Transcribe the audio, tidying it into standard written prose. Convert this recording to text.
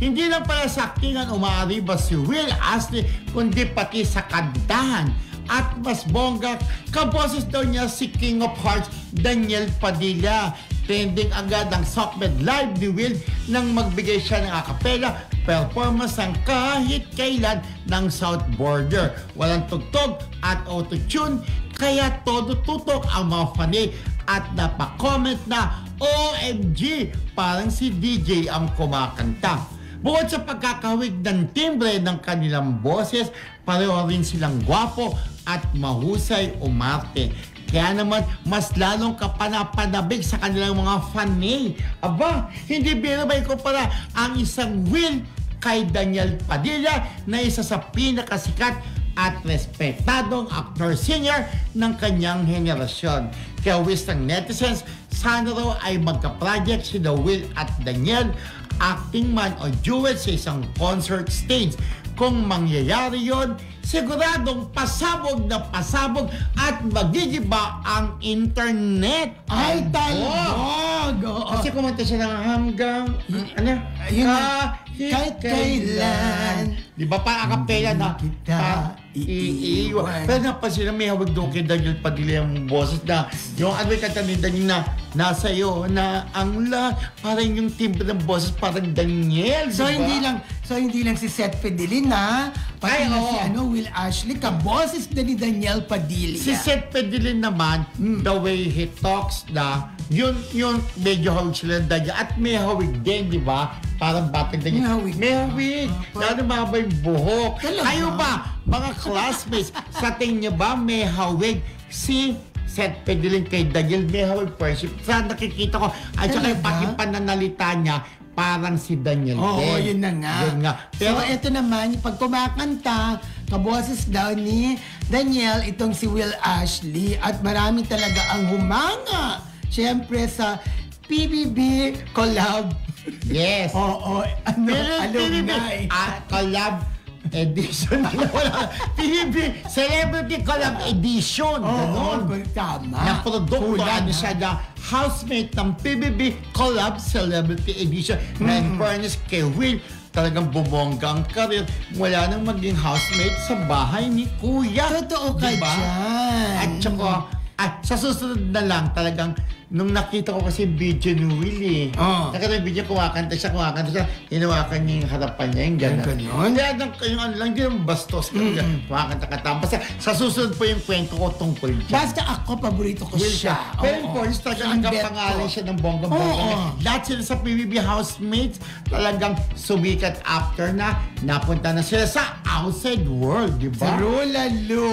Hindi lang pala sa actingan umaariba si Will Ashley, kundi pati sa kantahan. At mas bongga, kaboses daw niya si King of Hearts, Daniel Padilla. Trending agad ang Sockmed Live ni Will nang magbigay siya ng a cappella performance ng kahit kailan ng South Border. Walang tugtog at auto-tune, kaya todo tutok ang mga fanay at napakomment na OMG, parang si DJ ang kumakanta. Bukod sa pagkakawig ng timbre ng kanilang boses, pareho rin silang gwapo at mahusay umarte. Kaya naman, mas lalong kapanapanabig sa kanilang mga fanay. Aba, hindi biro ba ikumpara ang isang Will kay Daniel Padilla na isa sa pinakasikat at respetadong actor-singer ng kanyang henerasyon. Kaya wish ng netizens, sana raw ay magka-project sina Will at Daniel, acting man o duet sa isang concert stage. Kung mangyayari yon, siguradong pasabog na pasabog at magigiba ang internet. Ay, talbog! Kasi kumanta siya ng hanggang, kahit kailan. Di ba pa akapela na kita iiwan. Pero napansin na may hawag doon kay Daniel Padilla yung boses na yung ano yung kanta ni Daniel na nasa iyo na ang parang yung timbre ng boses parang Daniel. So diba? hindi lang si Seth Pedilin na pati na si Will Ashley, kaboses na ni Daniel Padilla. Si Seth Pedilin naman, the way he talks na yun medyo hawig sila ng Daniel at may hawig din, di ba? Parang batang Daniel. May hawig. Lalo mahaba yung buhok. Kayo ba, mga classmates, sa tingin niyo ba may hawig si Seth Pedilin kay Daniel? May hawig person. Sa nakikita ko, at saka yung pati pananalita niya, parang si Daniel. Oo, yun na nga. Yun nga. Pero so, ito naman, pag kumakanta, kaboses daw ni Daniel, itong si Will Ashley, at marami talaga ang humanga. Siyempre sa PBB collab. Yes. Oo, alumni. Collab edition. PBB Celebrity Collab Edition. Oo, tama. Na produkto siya na housemate ng PBB Collab Celebrity Edition. Na in fairness kay Will, talagang bumongga ang karir. Wala nang maging housemate sa bahay ni Kuya. Totoo ka dyan. At saka, sa susunod na lang talagang nung nakita ko kasi video ni Willie. Nakita yung video, kumakanta siya, hinawakan niya yung harapan niya, yung gano'n. Kaya yung ano lang, yung bastos, kumakanta-kanta. Basta sa susunod po yung kwento ko tungkol dyan. Basta ako, paborito ko siya. Pero for instance, talagang nagkapangalan siya ng bongga-bongga. Lahat sila sa PBB housemates, talagang sumikat after na napunta na sila sa outside world, di ba? True lalo.